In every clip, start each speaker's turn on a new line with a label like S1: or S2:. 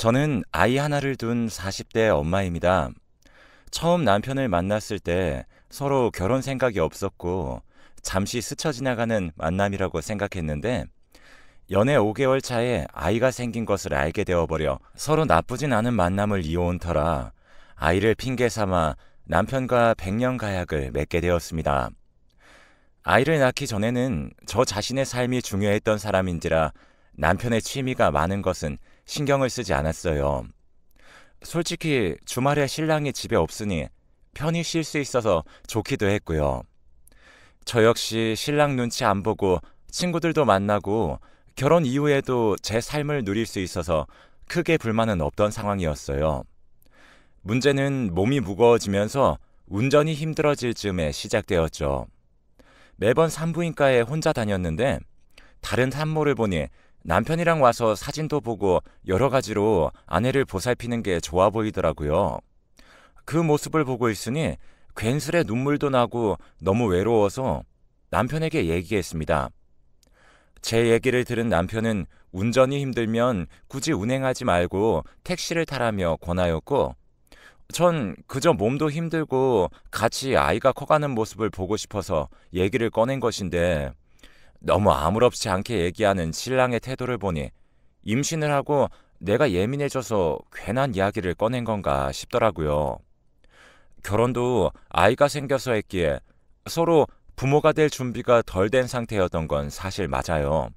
S1: 저는 아이 하나를 둔 40대 엄마입니다. 처음 남편을 만났을 때 서로 결혼 생각이 없었고 잠시 스쳐 지나가는 만남이라고 생각했는데 연애 5개월 차에 아이가 생긴 것을 알게 되어버려 서로 나쁘진 않은 만남을 이어온 터라 아이를 핑계 삼아 남편과 백년 가약을 맺게 되었습니다. 아이를 낳기 전에는 저 자신의 삶이 중요했던 사람인지라 남편의 취미가 많은 것은 신경을 쓰지 않았어요. 솔직히 주말에 신랑이 집에 없으니 편히 쉴 수 있어서 좋기도 했고요. 저 역시 신랑 눈치 안 보고 친구들도 만나고 결혼 이후에도 제 삶을 누릴 수 있어서 크게 불만은 없던 상황이었어요. 문제는 몸이 무거워지면서 운전이 힘들어질 즈음에 시작되었죠. 매번 산부인과에 혼자 다녔는데 다른 산모를 보니 남편이랑 와서 사진도 보고 여러 가지로 아내를 보살피는 게 좋아 보이더라고요. 그 모습을 보고 있으니 괜스레 눈물도 나고 너무 외로워서 남편에게 얘기했습니다. 제 얘기를 들은 남편은 운전이 힘들면 굳이 운행하지 말고 택시를 타라며 권하였고, 전 그저 몸도 힘들고 같이 아이가 커가는 모습을 보고 싶어서 얘기를 꺼낸 것인데 너무 아무렇지 않게 얘기하는 신랑의 태도를 보니 임신을 하고 내가 예민해져서 괜한 이야기를 꺼낸 건가 싶더라고요. 결혼도 아이가 생겨서 했기에 서로 부모가 될 준비가 덜 된 상태였던 건 사실 맞아요.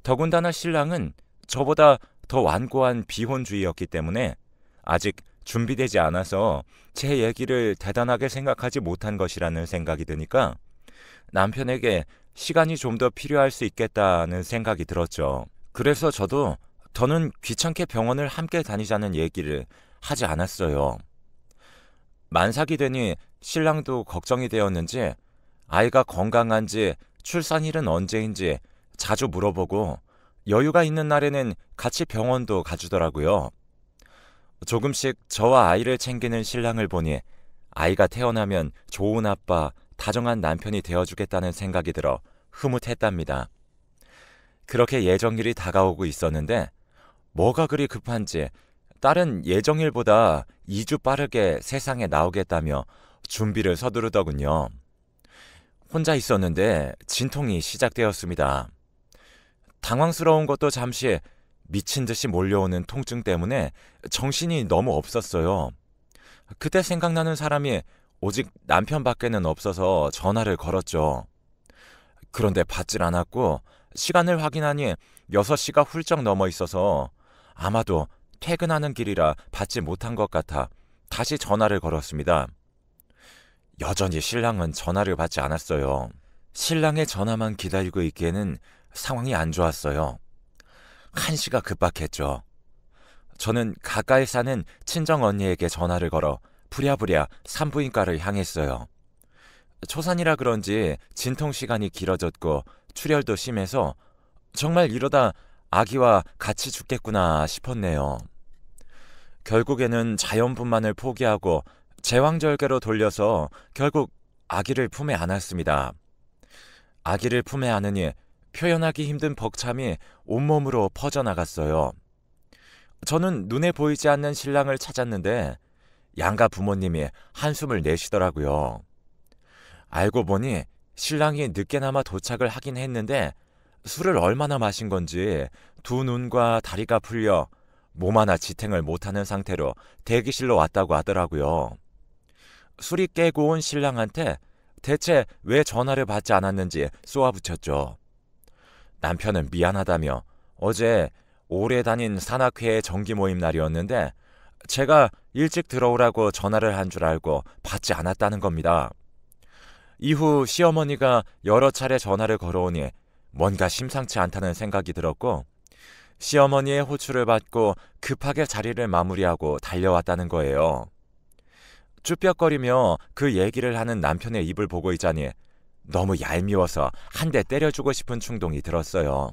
S1: 더군다나 신랑은 저보다 더 완고한 비혼주의였기 때문에 아직 준비되지 않아서 제 얘기를 대단하게 생각하지 못한 것이라는 생각이 드니까 남편에게 시간이 좀 더 필요할 수 있겠다는 생각이 들었죠. 그래서 저도 더는 귀찮게 병원을 함께 다니자는 얘기를 하지 않았어요. 만삭이 되니 신랑도 걱정이 되었는지 아이가 건강한지 출산일은 언제인지 자주 물어보고 여유가 있는 날에는 같이 병원도 가주더라고요. 조금씩 저와 아이를 챙기는 신랑을 보니 아이가 태어나면 좋은 아빠, 다정한 남편이 되어주겠다는 생각이 들어 흐뭇했답니다. 그렇게 예정일이 다가오고 있었는데 뭐가 그리 급한지 딸은 예정일보다 2주 빠르게 세상에 나오겠다며 준비를 서두르더군요. 혼자 있었는데 진통이 시작되었습니다. 당황스러운 것도 잠시 미친 듯이 몰려오는 통증 때문에 정신이 너무 없었어요. 그때 생각나는 사람이 오직 남편밖에는 없어서 전화를 걸었죠. 그런데 받질 않았고 시간을 확인하니 6시가 훌쩍 넘어 있어서 아마도 퇴근하는 길이라 받지 못한 것 같아 다시 전화를 걸었습니다. 여전히 신랑은 전화를 받지 않았어요. 신랑의 전화만 기다리고 있기에는 상황이 안 좋았어요. 한시가 급박했죠. 저는 가까이 사는 친정 언니에게 전화를 걸어 부랴부랴 산부인과를 향했어요. 초산이라 그런지 진통 시간이 길어졌고 출혈도 심해서 정말 이러다 아기와 같이 죽겠구나 싶었네요. 결국에는 자연분만을 포기하고 제왕절개로 돌려서 결국 아기를 품에 안았습니다. 아기를 품에 안으니 표현하기 힘든 벅참이 온몸으로 퍼져나갔어요. 저는 눈에 보이지 않는 신랑을 찾았는데 양가 부모님이 한숨을 내쉬더라고요. 알고 보니 신랑이 늦게나마 도착을 하긴 했는데 술을 얼마나 마신 건지 두 눈과 다리가 풀려 몸 하나 지탱을 못하는 상태로 대기실로 왔다고 하더라고요. 술이 깨고 온 신랑한테 대체 왜 전화를 받지 않았는지 쏘아붙였죠. 남편은 미안하다며 어제 오래 다닌 산악회 정기 모임 날이었는데 제가 일찍 들어오라고 전화를 한 줄 알고 받지 않았다는 겁니다. 이후 시어머니가 여러 차례 전화를 걸어오니 뭔가 심상치 않다는 생각이 들었고 시어머니의 호출을 받고 급하게 자리를 마무리하고 달려왔다는 거예요. 쭈뼛거리며 그 얘기를 하는 남편의 입을 보고 있자니 너무 얄미워서 한 대 때려주고 싶은 충동이 들었어요.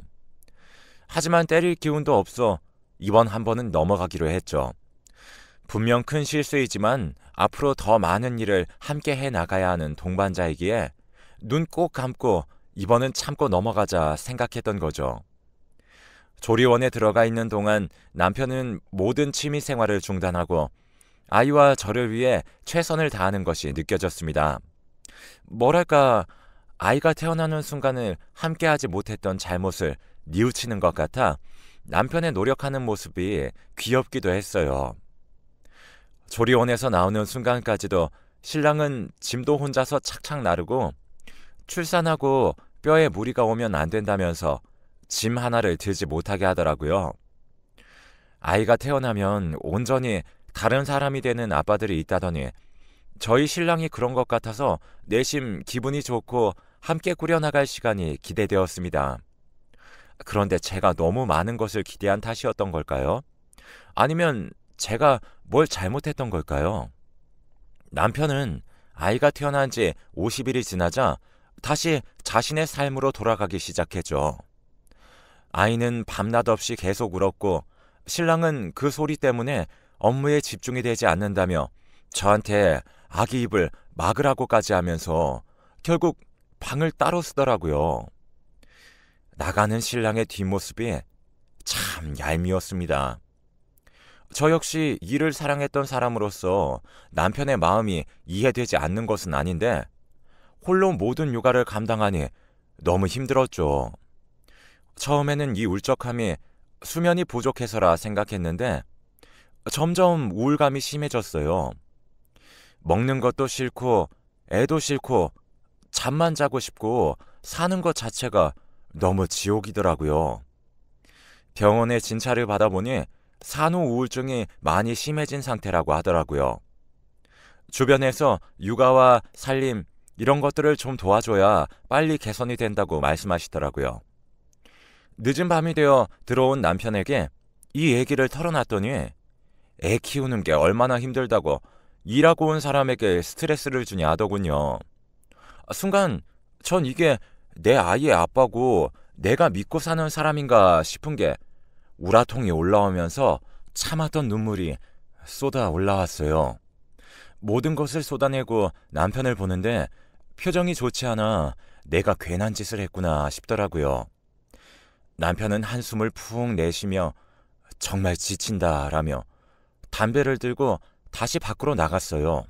S1: 하지만 때릴 기운도 없어 이번 한 번은 넘어가기로 했죠. 분명 큰 실수이지만 앞으로 더 많은 일을 함께 해나가야 하는 동반자이기에 눈 꼭 감고 이번은 참고 넘어가자 생각했던 거죠. 조리원에 들어가 있는 동안 남편은 모든 취미 생활을 중단하고 아이와 저를 위해 최선을 다하는 것이 느껴졌습니다. 뭐랄까, 아이가 태어나는 순간을 함께하지 못했던 잘못을 뉘우치는 것 같아 남편의 노력하는 모습이 귀엽기도 했어요. 조리원에서 나오는 순간까지도 신랑은 짐도 혼자서 착착 나르고 출산하고 뼈에 무리가 오면 안 된다면서 짐 하나를 들지 못하게 하더라고요. 아이가 태어나면 온전히 다른 사람이 되는 아빠들이 있다더니 저희 신랑이 그런 것 같아서 내심 기분이 좋고 함께 꾸려나갈 시간이 기대되었습니다. 그런데 제가 너무 많은 것을 기대한 탓이었던 걸까요? 아니면 제가 뭘 잘못했던 걸까요? 남편은 아이가 태어난 지 50일이 지나자 다시 자신의 삶으로 돌아가기 시작했죠. 아이는 밤낮 없이 계속 울었고 신랑은 그 소리 때문에 업무에 집중이 되지 않는다며 저한테 아기 입을 막으라고까지 하면서 결국 방을 따로 쓰더라고요. 나가는 신랑의 뒷모습이 참 얄미웠습니다. 저 역시 일을 사랑했던 사람으로서 남편의 마음이 이해되지 않는 것은 아닌데 홀로 모든 육아를 감당하니 너무 힘들었죠. 처음에는 이 울적함이 수면이 부족해서라 생각했는데 점점 우울감이 심해졌어요. 먹는 것도 싫고 애도 싫고 잠만 자고 싶고 사는 것 자체가 너무 지옥이더라고요. 병원에 진찰을 받아보니 산후 우울증이 많이 심해진 상태라고 하더라고요. 주변에서 육아와 살림 이런 것들을 좀 도와줘야 빨리 개선이 된다고 말씀하시더라고요. 늦은 밤이 되어 들어온 남편에게 이 얘기를 털어놨더니 애 키우는 게 얼마나 힘들다고 일하고 온 사람에게 스트레스를 주냐 하더군요. 순간 전 이게 내 아이의 아빠고 내가 믿고 사는 사람인가 싶은 게 우라통이 올라오면서 참았던 눈물이 쏟아 올라왔어요. 모든 것을 쏟아내고 남편을 보는데 표정이 좋지 않아 내가 괜한 짓을 했구나 싶더라고요. 남편은 한숨을 푹 내쉬며 정말 지친다라며 담배를 들고 다시 밖으로 나갔어요.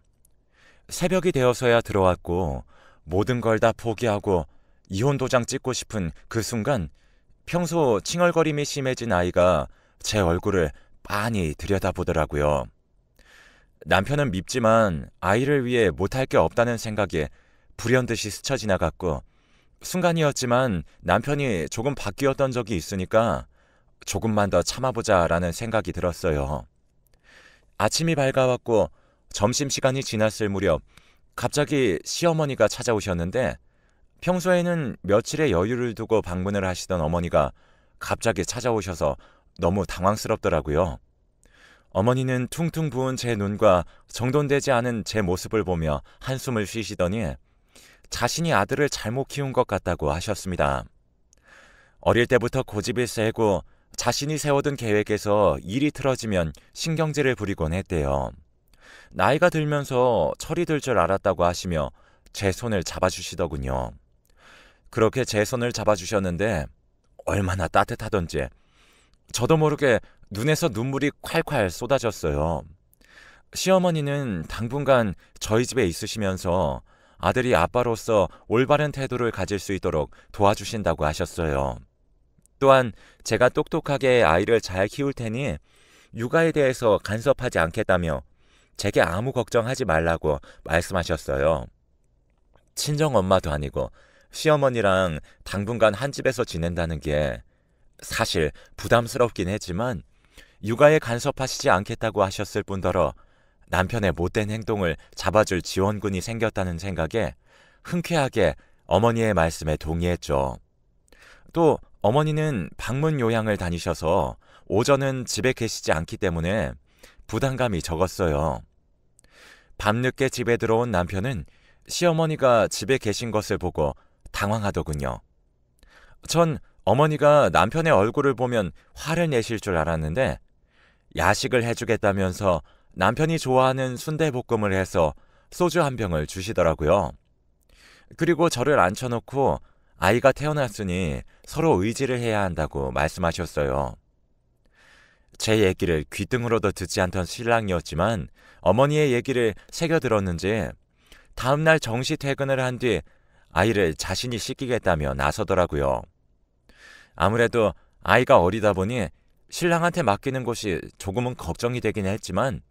S1: 새벽이 되어서야 들어왔고 모든 걸 다 포기하고 이혼 도장 찍고 싶은 그 순간 평소 칭얼거림이 심해진 아이가 제 얼굴을 빤히 들여다보더라고요. 남편은 밉지만 아이를 위해 못할 게 없다는 생각에 불현듯이 스쳐 지나갔고 순간이었지만 남편이 조금 바뀌었던 적이 있으니까 조금만 더 참아보자라는 생각이 들었어요. 아침이 밝아왔고 점심시간이 지났을 무렵 갑자기 시어머니가 찾아오셨는데 평소에는 며칠의 여유를 두고 방문을 하시던 어머니가 갑자기 찾아오셔서 너무 당황스럽더라고요. 어머니는 퉁퉁 부은 제 눈과 정돈되지 않은 제 모습을 보며 한숨을 쉬시더니 자신이 아들을 잘못 키운 것 같다고 하셨습니다. 어릴 때부터 고집이 세고 자신이 세워둔 계획에서 일이 틀어지면 신경질을 부리곤 했대요. 나이가 들면서 철이 들 줄 알았다고 하시며 제 손을 잡아주시더군요. 그렇게 제 손을 잡아주셨는데 얼마나 따뜻하던지 저도 모르게 눈에서 눈물이 콸콸 쏟아졌어요. 시어머니는 당분간 저희 집에 있으시면서 아들이 아빠로서 올바른 태도를 가질 수 있도록 도와주신다고 하셨어요. 또한 제가 똑똑하게 아이를 잘 키울 테니 육아에 대해서 간섭하지 않겠다며 제게 아무 걱정하지 말라고 말씀하셨어요. 친정엄마도 아니고 시어머니랑 당분간 한 집에서 지낸다는 게 사실 부담스럽긴 했지만 육아에 간섭하시지 않겠다고 하셨을 뿐더러 남편의 못된 행동을 잡아줄 지원군이 생겼다는 생각에 흔쾌하게 어머니의 말씀에 동의했죠. 또 어머니는 방문 요양을 다니셔서 오전은 집에 계시지 않기 때문에 부담감이 적었어요. 밤늦게 집에 들어온 남편은 시어머니가 집에 계신 것을 보고 당황하더군요. 전 어머니가 남편의 얼굴을 보면 화를 내실 줄 알았는데 야식을 해주겠다면서 남편이 좋아하는 순대볶음을 해서 소주 한 병을 주시더라고요. 그리고 저를 앉혀놓고 아이가 태어났으니 서로 의지를 해야 한다고 말씀하셨어요. 제 얘기를 귀등으로도 듣지 않던 신랑이었지만 어머니의 얘기를 새겨 들었는지 다음날 정시 퇴근을 한 뒤 아이를 자신이 씻기겠다며 나서더라고요. 아무래도 아이가 어리다 보니 신랑한테 맡기는 것이 조금은 걱정이 되긴 했지만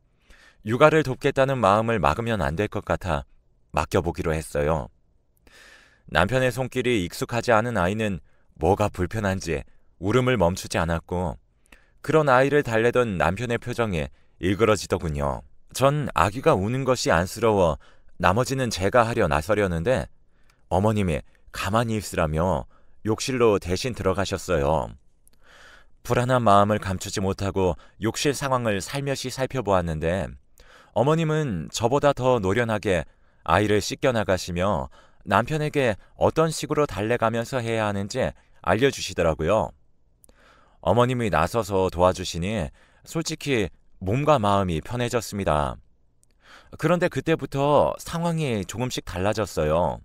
S1: 육아를 돕겠다는 마음을 막으면 안 될 것 같아 맡겨보기로 했어요. 남편의 손길이 익숙하지 않은 아이는 뭐가 불편한지 울음을 멈추지 않았고 그런 아이를 달래던 남편의 표정이 일그러지더군요. 전 아기가 우는 것이 안쓰러워 나머지는 제가 하려 나서려는데 어머님이 가만히 있으라며 욕실로 대신 들어가셨어요. 불안한 마음을 감추지 못하고 욕실 상황을 살며시 살펴보았는데 어머님은 저보다 더 노련하게 아이를 씻겨나가시며 남편에게 어떤 식으로 달래가면서 해야 하는지 알려주시더라고요. 어머님이 나서서 도와주시니 솔직히 몸과 마음이 편해졌습니다. 그런데 그때부터 상황이 조금씩 달라졌어요.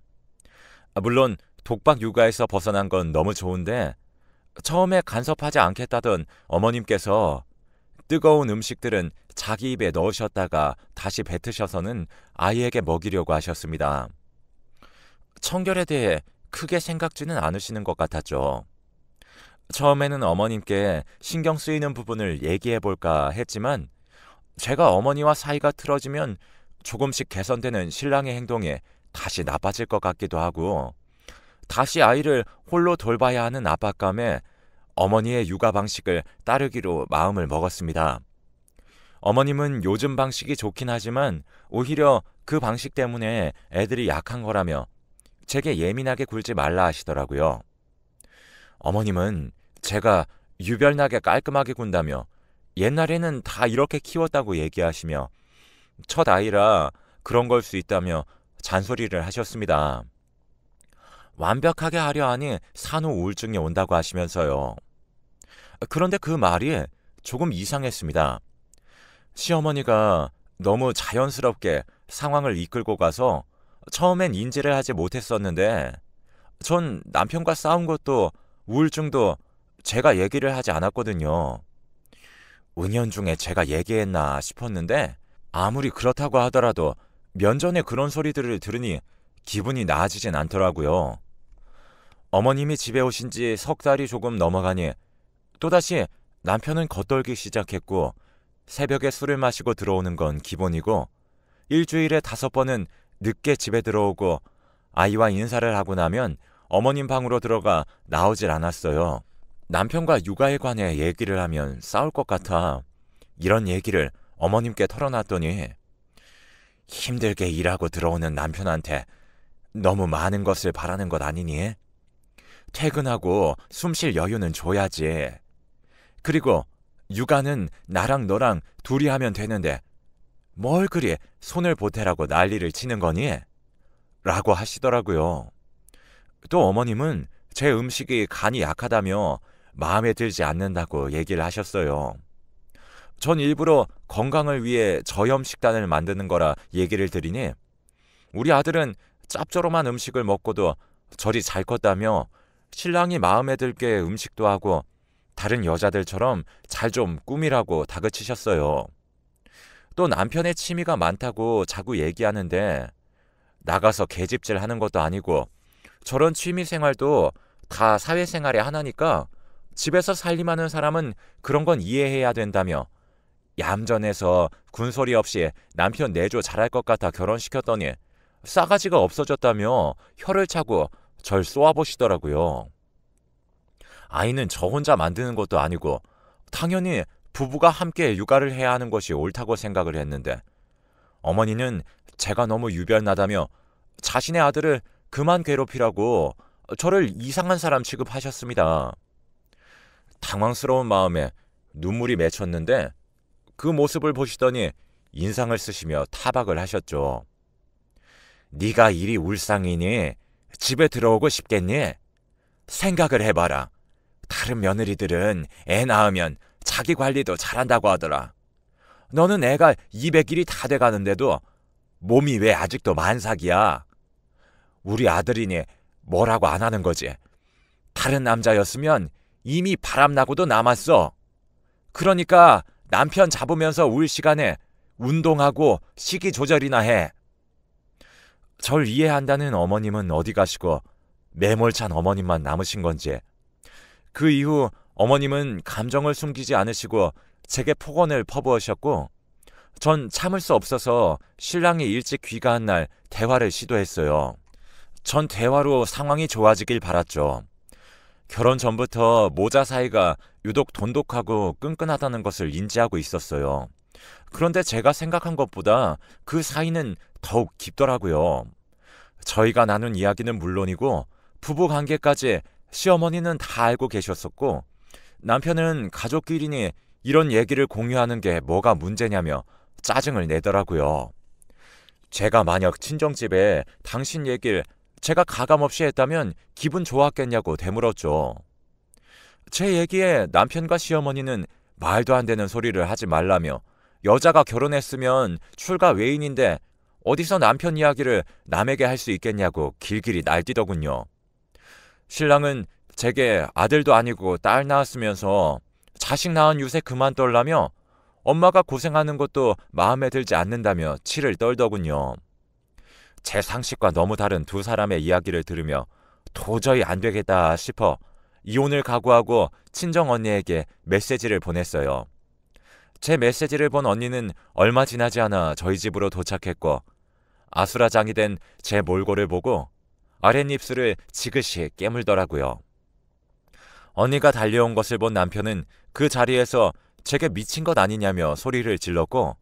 S1: 물론 독박 육아에서 벗어난 건 너무 좋은데 처음에 간섭하지 않겠다던 어머님께서 뜨거운 음식들은 자기 입에 넣으셨다가 다시 뱉으셔서는 아이에게 먹이려고 하셨습니다. 청결에 대해 크게 생각지는 않으시는 것 같았죠. 처음에는 어머님께 신경 쓰이는 부분을 얘기해 볼까 했지만 제가 어머니와 사이가 틀어지면 조금씩 개선되는 신랑의 행동에 다시 나빠질 것 같기도 하고 다시 아이를 홀로 돌봐야 하는 압박감에 어머니의 육아 방식을 따르기로 마음을 먹었습니다. 어머님은 요즘 방식이 좋긴 하지만 오히려 그 방식 때문에 애들이 약한 거라며 제게 예민하게 굴지 말라 하시더라고요. 어머님은 제가 유별나게 깔끔하게 군다며 옛날에는 다 이렇게 키웠다고 얘기하시며 첫 아이라 그런 걸 수 있다며 잔소리를 하셨습니다. 완벽하게 하려 하니 산후 우울증이 온다고 하시면서요. 그런데 그 말이 조금 이상했습니다. 시어머니가 너무 자연스럽게 상황을 이끌고 가서 처음엔 인지를 하지 못했었는데 전 남편과 싸운 것도 우울증도 제가 얘기를 하지 않았거든요. 은연중에 제가 얘기했나 싶었는데 아무리 그렇다고 하더라도 면전에 그런 소리들을 들으니 기분이 나아지진 않더라고요. 어머님이 집에 오신 지 석 달이 조금 넘어가니 또다시 남편은 겉돌기 시작했고 새벽에 술을 마시고 들어오는 건 기본이고 일주일에 5번은 늦게 집에 들어오고 아이와 인사를 하고 나면 어머님 방으로 들어가 나오질 않았어요. 남편과 육아에 관해 얘기를 하면 싸울 것 같아 이런 얘기를 어머님께 털어놨더니 힘들게 일하고 들어오는 남편한테 너무 많은 것을 바라는 것 아니니? 퇴근하고 숨 쉴 여유는 줘야지. 그리고 육아는 나랑 너랑 둘이 하면 되는데 뭘 그리 손을 보태라고 난리를 치는 거니? 라고 하시더라고요. 또 어머님은 제 음식이 간이 약하다며 마음에 들지 않는다고 얘기를 하셨어요. 전 일부러 건강을 위해 저염 식단을 만드는 거라 얘기를 드리니 우리 아들은 짭조름한 음식을 먹고도 저리 잘 컸다며 신랑이 마음에 들게 음식도 하고 다른 여자들처럼 잘 좀 꾸미라고 다그치셨어요. 또 남편의 취미가 많다고 자꾸 얘기하는데 나가서 계집질 하는 것도 아니고 저런 취미 생활도 다 사회생활의 하나니까 집에서 살림하는 사람은 그런 건 이해해야 된다며 얌전해서 군소리 없이 남편 내조 잘할 것 같아 결혼시켰더니 싸가지가 없어졌다며 혀를 차고 절 쏘아보시더라고요. 아이는 저 혼자 만드는 것도 아니고 당연히 부부가 함께 육아를 해야 하는 것이 옳다고 생각을 했는데 어머니는 제가 너무 유별나다며 자신의 아들을 그만 괴롭히라고 저를 이상한 사람 취급하셨습니다. 당황스러운 마음에 눈물이 맺혔는데 그 모습을 보시더니 인상을 쓰시며 타박을 하셨죠. 네가 이리 울상이니 집에 들어오고 싶겠니? 생각을 해봐라. 다른 며느리들은 애 낳으면 자기 관리도 잘한다고 하더라. 너는 애가 200일이 다 돼가는데도 몸이 왜 아직도 만삭이야? 우리 아들이니
S2: 뭐라고 안 하는 거지? 다른 남자였으면 이미 바람나고도 남았어. 그러니까 남편 잡으면서 울 시간에 운동하고 식이 조절이나 해. 절 이해한다는 어머님은 어디 가시고 매몰찬 어머님만 남으신 건지. 그 이후 어머님은 감정을 숨기지 않으시고 제게 폭언을 퍼부으셨고, 전 참을 수 없어서 신랑이 일찍 귀가한 날 대화를 시도했어요. 전 대화로 상황이 좋아지길 바랐죠. 결혼 전부터 모자 사이가 유독 돈독하고 끈끈하다는 것을 인지하고 있었어요. 그런데 제가 생각한 것보다 그 사이는 더욱 깊더라고요. 저희가 나눈 이야기는 물론이고 부부 관계까지 시어머니는 다 알고 계셨었고, 남편은 가족끼리니 이런 얘기를 공유하는 게 뭐가 문제냐며 짜증을 내더라고요. 제가 만약 친정집에 당신 얘기를 제가 가감없이 했다면 기분 좋았겠냐고 되물었죠. 제 얘기에 남편과 시어머니는 말도 안 되는 소리를 하지 말라며, 여자가 결혼했으면 출가 외인인데 어디서 남편 이야기를 남에게 할 수 있겠냐고 길길이 날뛰더군요. 신랑은 제게 아들도 아니고 딸 낳았으면서 자식 낳은 유세 그만 떨라며 엄마가 고생하는 것도 마음에 들지 않는다며 치를 떨더군요. 제 상식과 너무 다른 두 사람의 이야기를 들으며 도저히 안 되겠다 싶어 이혼을 각오하고 친정 언니에게 메시지를 보냈어요. 제 메시지를 본 언니는 얼마 지나지 않아 저희 집으로 도착했고, 아수라장이 된 제 몰골을 보고 아랫입술을 지그시 깨물더라고요. 언니가 달려온 것을 본 남편은 그 자리에서 제게 미친 것 아니냐며 소리를 질렀고,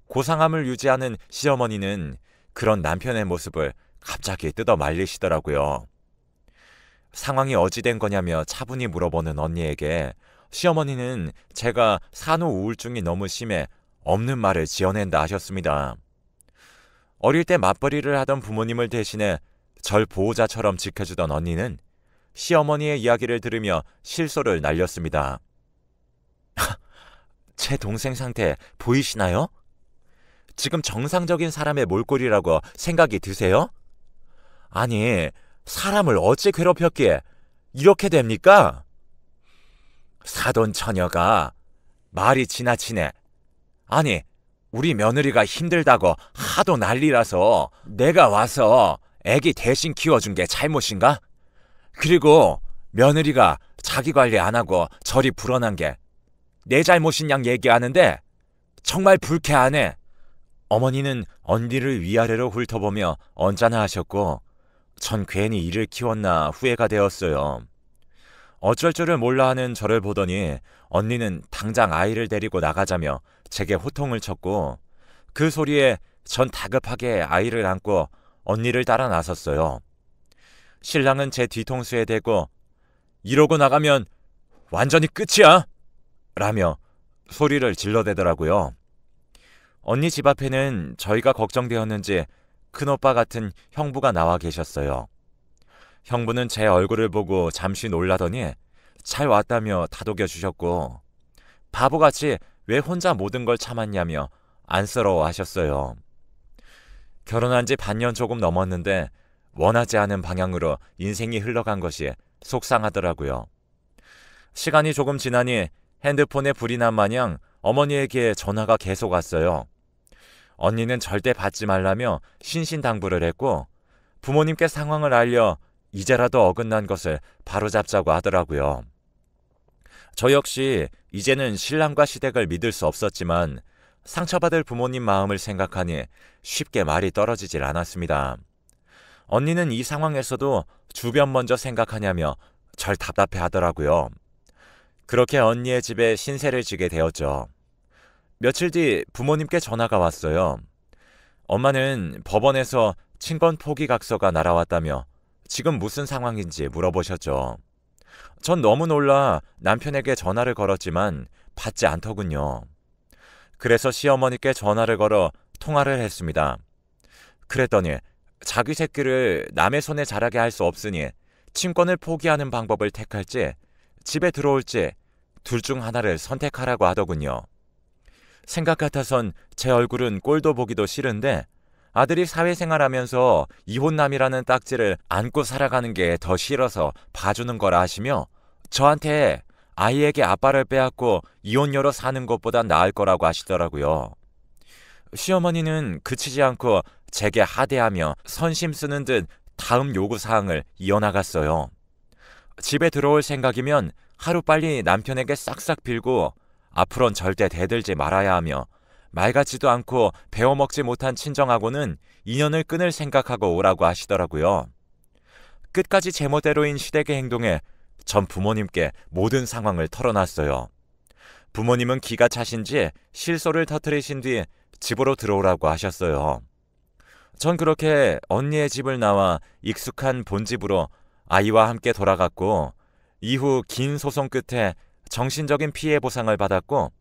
S2: 고상함을 유지하는 시어머니는 그런 남편의 모습을 갑자기 뜯어 말리시더라고요. 상황이 어찌된 거냐며 차분히 물어보는 언니에게 시어머니는 제가 산후 우울증이 너무 심해 없는 말을 지어낸다 하셨습니다. 어릴 때 맞벌이를 하던 부모님을 대신해 절 보호자처럼 지켜주던 언니는 시어머니의 이야기를 들으며 실소를 날렸습니다. 제 동생 상태 보이시나요? 지금 정상적인 사람의 몰골이라고 생각이 드세요? 아니, 사람을 어찌 괴롭혔기에 이렇게 됩니까? 사돈 처녀가 말이 지나치네. 아니, 우리 며느리가 힘들다고 하도 난리라서 내가 와서 애기 대신 키워준 게 잘못인가? 그리고 며느리가 자기 관리 안 하고 저리 불어난 게 내 잘못인 양 얘기하는데 정말 불쾌하네. 어머니는 언니를 위아래로 훑어보며 언짢아 하셨고, 전 괜히 이를 키웠나 후회가 되었어요. 어쩔 줄을 몰라 하는 저를 보더니 언니는 당장 아이를 데리고 나가자며 제게 호통을 쳤고, 그 소리에 전 다급하게 아이를 안고 언니를 따라 나섰어요. 신랑은 제 뒤통수에 대고 이러고 나가면 완전히 끝이야! 라며 소리를 질러대더라고요. 언니 집 앞에는 저희가 걱정되었는지 큰오빠 같은 형부가 나와 계셨어요. 형부는 제 얼굴을 보고 잠시 놀라더니 잘 왔다며 다독여 주셨고, 바보같이 왜 혼자 모든 걸 참았냐며 안쓰러워 하셨어요. 결혼한 지 반년 조금 넘었는데 원하지 않은 방향으로 인생이 흘러간 것이 속상하더라고요. 시간이 조금 지나니 핸드폰에 불이 난 마냥 어머니에게 전화가 계속 왔어요. 언니는 절대 받지 말라며 신신당부를 했고, 부모님께 상황을 알려 이제라도 어긋난 것을 바로잡자고 하더라고요. 저 역시 이제는 신랑과 시댁을 믿을 수 없었지만 상처받을 부모님 마음을 생각하니 쉽게 말이 떨어지질 않았습니다. 언니는 이 상황에서도 주변 먼저 생각하냐며 절 답답해 하더라고요. 그렇게 언니의 집에 신세를 지게 되었죠. 며칠 뒤 부모님께 전화가 왔어요. 엄마는 법원에서 친권 포기 각서가 날아왔다며 지금 무슨 상황인지 물어보셨죠. 전 너무 놀라 남편에게 전화를 걸었지만 받지 않더군요. 그래서 시어머니께 전화를 걸어 통화를 했습니다. 그랬더니 자기 새끼를 남의 손에 자라게 할 수 없으니 친권을 포기하는 방법을 택할지 집에 들어올지 둘 중 하나를 선택하라고 하더군요. 생각 같아선 제 얼굴은 꼴도 보기도 싫은데 아들이 사회생활하면서 이혼남이라는 딱지를 안고 살아가는 게 더 싫어서 봐주는 거라 하시며 저한테 아이에게 아빠를 빼앗고 이혼녀로 사는 것보다 나을 거라고 하시더라고요. 시어머니는 그치지 않고 제게 하대하며 선심 쓰는 듯 다음 요구사항을 이어나갔어요. 집에 들어올 생각이면 하루빨리 남편에게 싹싹 빌고 앞으론 절대 대들지 말아야 하며 말 같지도 않고 배워먹지 못한 친정하고는 인연을 끊을 생각하고 오라고 하시더라고요. 끝까지 제멋대로인 시댁의 행동에 전 부모님께 모든 상황을 털어놨어요. 부모님은 기가 차신지 실소를 터뜨리신 뒤 집으로 들어오라고 하셨어요. 전 그렇게 언니의 집을 나와 익숙한 본집으로 아이와 함께 돌아갔고 이후 긴 소송 끝에 정신적인 피해 보상을 받았고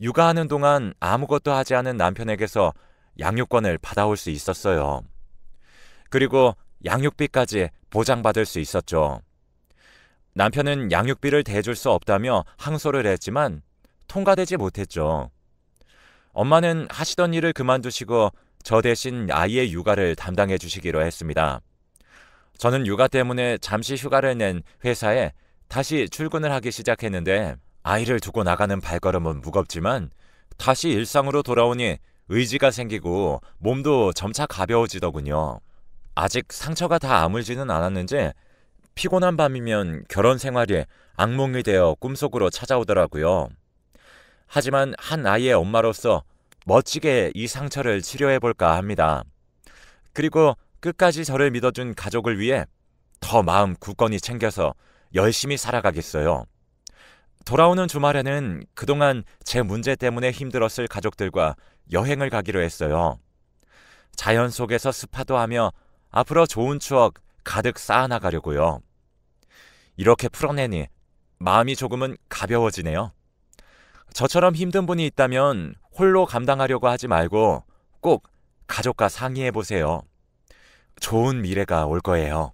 S2: 육아하는 동안 아무것도 하지 않은 남편에게서 양육권을 받아올 수 있었어요. 그리고 양육비까지 보장받을 수 있었죠. 남편은 양육비를 대줄 수 없다며 항소를 했지만 통과되지 못했죠. 엄마는 하시던 일을 그만두시고 저 대신 아이의 육아를 담당해 주시기로 했습니다. 저는 육아 때문에 잠시 휴가를 낸 회사에 다시 출근을 하기 시작했는데 아이를 두고 나가는 발걸음은 무겁지만 다시 일상으로 돌아오니 의지가 생기고 몸도 점차 가벼워지더군요. 아직 상처가 다 아물지는 않았는지 피곤한 밤이면 결혼 생활이 악몽이 되어 꿈속으로 찾아오더라고요. 하지만 한 아이의 엄마로서 멋지게 이 상처를 치료해볼까 합니다. 그리고 끝까지 저를 믿어준 가족을 위해 더 마음 굳건히 챙겨서 열심히 살아가겠어요. 돌아오는 주말에는 그동안 제 문제 때문에 힘들었을 가족들과 여행을 가기로 했어요. 자연 속에서 스파도 하며 앞으로 좋은 추억 가득 쌓아나가려고요. 이렇게 풀어내니 마음이 조금은 가벼워지네요. 저처럼 힘든 분이 있다면 홀로 감당하려고 하지 말고 꼭 가족과 상의해보세요. 좋은 미래가 올 거예요.